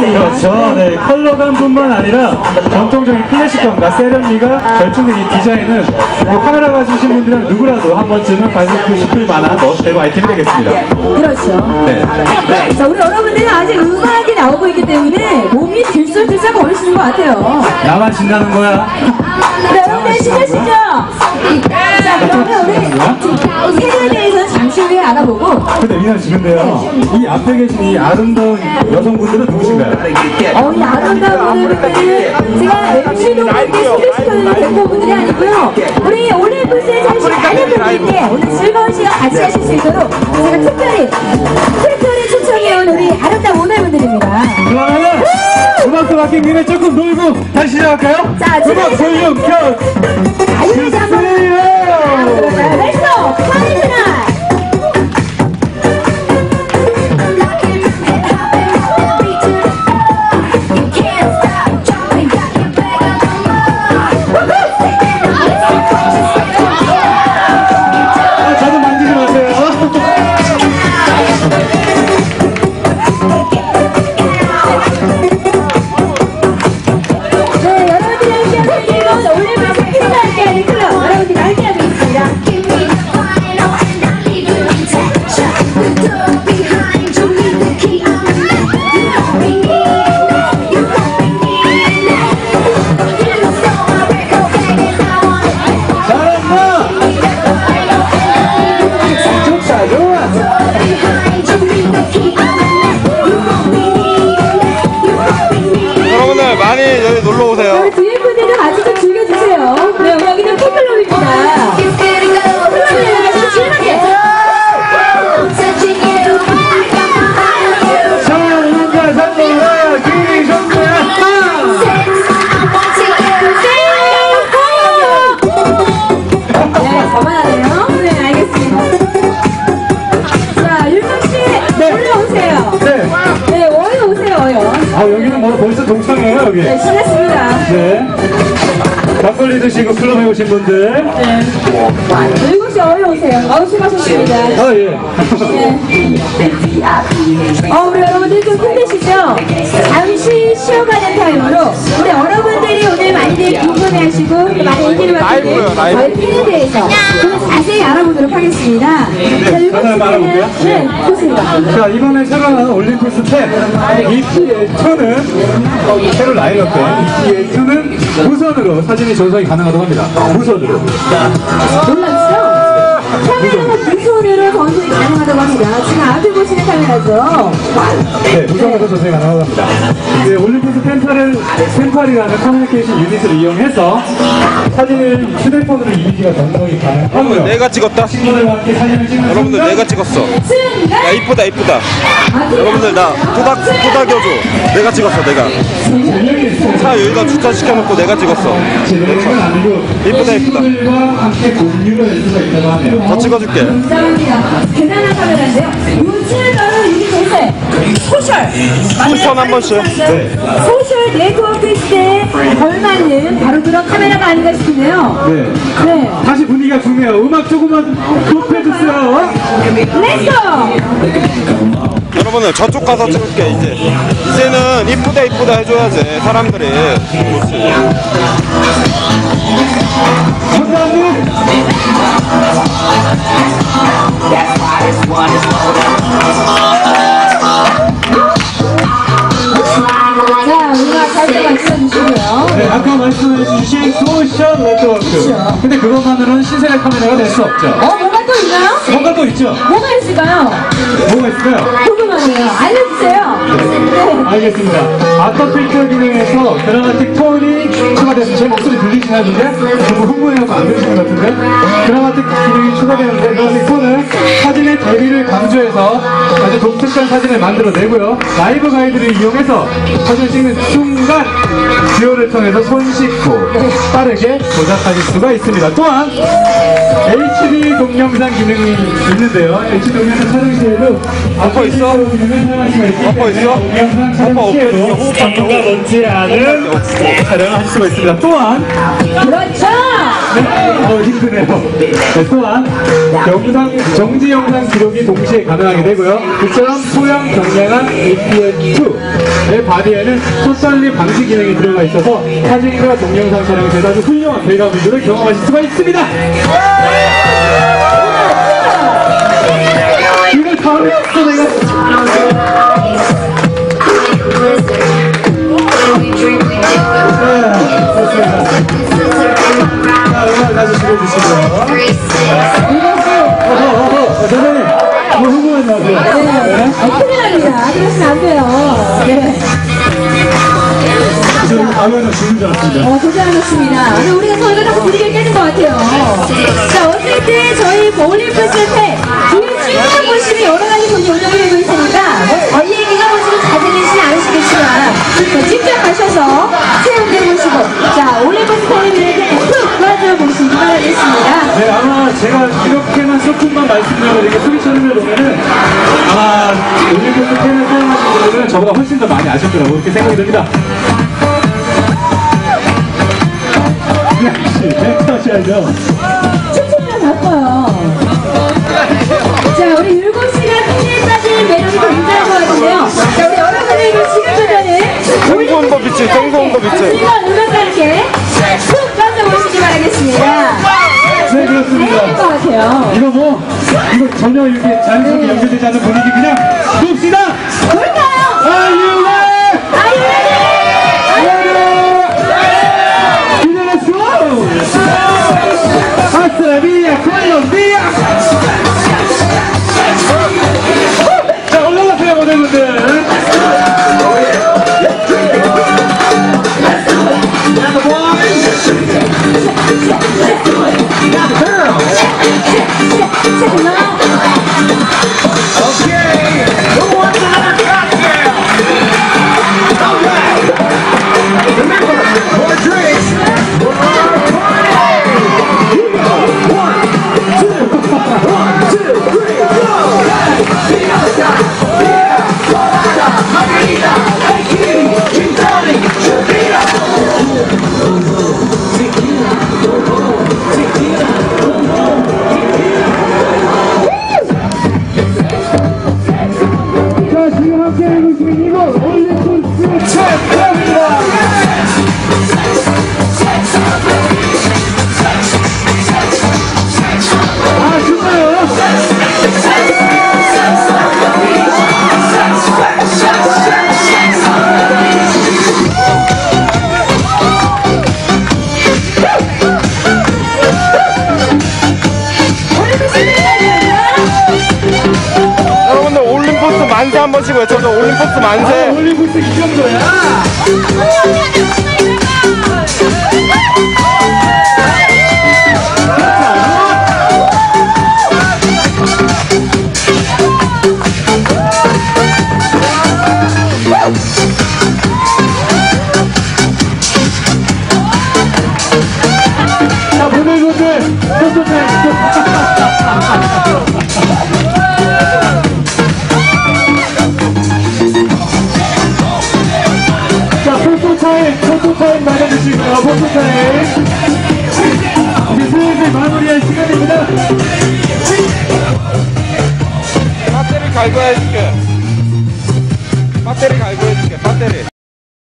하겠습니다. 그렇죠. 네, 컬러감뿐만 아니라 전통적인 클래식감과 세련미가 결정된 이 디자인은 뭐 카메라 가지신 분들은 누구라도 한 번쯤은 가지고 싶을 만한 멋대로 아이템이 되겠습니다. 그렇죠. 네. 자, 우리 여러분들은 아직 음악이 나오고 있기 때문에 몸이 들썩들썩 거리시는 것 같아요. 나만 신나는 거야. 네, 여러분들 신나시죠? 자, 그러면 우리 세대에 대해서는 잠시 후에 알아보고. 근데 미나 씨, 근데요, 이 앞에 계신 이 아름다운 여성분들은 누구신가요? 이 아름다운 분들은 제가 MC도 분께 소개시켜드리는 멤버분들이 아니고요. 우리 올림푸스에 사실 많은 분들께 오늘 즐거운 시간 같이 하실 수 있도록 제가 특별히 초청해온 우리 아름다운 오늘분들입니다. 그러면은 음악도 바뀐 김에 조금 놀고 다시 시작할까요? 자, 음악 볼륨 켜! 알려주세요! 한번 렛츠고! 파티 트나잇! 저도 만지지 마세요. 네, 여러분들의 시간을 즐거운 올림픽 퀴즈와 함께하는 클럽 여러분들과 함께하겠습니다. 여러분들 많이 여기 놀러 오세요. 우리 뒤에 분들도 같이 좀 즐겨주세요. 네, 여기는 팬클럽입니다. 클럽에 가서 신나게. 사랑과 사랑과 기분이 좋네요. 네, 저만하네요. 네, 알겠습니다. 자, 윤정씨, 올라오세요. 네. 네, 어여 오세요, 어여. 여기는 뭐 벌써 동창이에요, 여기. 네, 신났습니다. 네. 막걸리 드시고 클럽에 오신 분들. 네. 윤정씨, 어여 오세요. 수고하셨습니다. 예. 우리 여러분들 좀 힘드시죠? 잠시 쉬어가는 타임으로 우리 여러분들이 오늘 많이들 궁금해하시고 또 많이 얘기를 맡는 저희 팬에 대해서 좀 자세히 알아보도록 하겠습니다. 자, 저는 알아볼게요. 네, 좋습니다. 자, 이번에 새로 나온 올림피스 10 EPA2는 새로 라인업된 EPA2는 무선으로 사진이 전송이 가능하다고 합니다. 무선으로. 놀랍죠? 카메라가 무선으로 전송이 가능하다고 합니다. 지금 앞에 보시는 카메라죠? 네, 무선으로 전송이 가능하다고 합니다. 네, 올림피스 펜팔이라는 커뮤니케이션 유닛을 이용해서 사진을 휴대폰으로 이미지가 전송이 가능하고요. 내가 찍었다. 친구들과 함께 사진을 찍는 여러분들 순간 내가 찍었어. 순간! 야 이쁘다 이쁘다. 여러분들 나 토닥여줘. 내가 찍었어 내가. 차 여기다 주차시켜놓고 내가 찍었어. 제대로는 아니고 이쁘다 이쁘다. 친구들과 함께 공유를 할 수가 있다고 하네요. 더 찍어줄게. 감사합니다. 대단한 카메라인데요. 요즘 바로 이 대세 소셜 추천 한 번씩. 네. 소셜 네트워크 시대에 걸맞는 바로 그런 카메라가 아닌가 싶은데요. 네. 네, 다시 분위기가 좋네요. 음악 조금만 높여주세요. 렛츠고! 여러분들 저쪽 가서 찍을게 이제는 이쁘다 이쁘다 해줘야지 사람들이. 감사합니다. 자, 음악 잘 맞춰주시고요. 네, 아까 말씀해주신 소셜 네트워크. 근데 그것만으로는 신세계 카메라가 될 수 없죠. 뭐가 또 있나요? 뭔가 또 있죠? 뭐가 있을까요? 뭐가 있을까요? 궁금하네요. 알려주세요. 네. 알겠습니다. 아터 필터 기능에서 드라마틱 톤이 추가돼서 제 목소리 들리시나는데 너무 흥분해서 안 들리시는 것 같은데 드라마틱 기능이 추가되는데 드라마틱 톤은 사진의 대비를 강조해서 아주 독특한 사진을 만들어내고요. 라이브 가이드를 이용해서 사진을 찍는 순간 듀오를 통해서 손 씻고 빠르게 조작하실 수가 있습니다. 또한 HD 동영상 기능이 있는데요. HD 동영상 촬영 시에도 어퍼 있어? 어퍼 있어? 촬영 시에도 정보가 넘지 않은 촬영을 하실 수가 있습니다. 또한 그렇죠! 힘드네요. 네, 또한 정지 영상 기록이 동시에 가능하게 되고요. 이처럼 소형 경량한 APS-2의 바디에는 손떨림 방지 기능이 들어가 있어서 사진과 동영상 촬영에 대해서 아주 훌륭한 배가 비주를 경험하실 수가 있습니다. 이걸 다음에 또 내가 음악 다시 줄여주시고요. 선생님, 뭐 흥분하지 마세요. 네. 큰일 납니다. 그러시면 안 돼요. 네. 지금 가면은 죽는 줄 알았습니다. 고생하셨습니다. 오늘 우리가 저희가 다 분위기를 깨는 것 같아요. 자, 어쨌든 저희 올림픽 때 중요한 모습이 여러 가지 분이 운영이 되고 있으니까 저희 얘기가 뭐 지금 자세히는 않으시겠지만 직접 가셔서 체험해보시고 자, 올림픽 텔레비전에 푹 빠져보시기 바라겠습니다. 네, 아마 제가 이렇게만 조금만 말씀드리면 이렇게 소리처럼을 보면은 아마 올림픽 팬을 사용하시는 분들은 저보다 훨씬 더 많이 아실 거라고 이렇게 생각이 듭니다. 역시 멘트하셔야죠. 춤추면 바빠요. 자, 우리 율곡 씨가 팬에 빠질 매력이 더 굉장한 것 같은데요. 자, 우리 여러분들 지금 전에는 땡고온 거 빛이, 땡고온 거 빛이. 즐거운 음악과 함께 푹 빠져보시기 바라겠습니다. 네, 그렇습니다. 재밌을 것 같아요. 이거 전혀 이렇게 자연스럽게 연결되지 않는 분위기 그냥 둡시다! 뭘까요? Are you ready? Are you ready? Let's go! Hasta la vida, Colombia! 자, 올라가세요, 모델분들. 여러분들 올림포스 만세 한 번씩 외쳐줘. 올림포스 만세. 올림포스 이 정도야. 자, 모델분들 자, 포토타임 맞아주시고요. 포토타임 이제 슬슬 마무리할 시간입니다. 배터리 갈고 해줄게.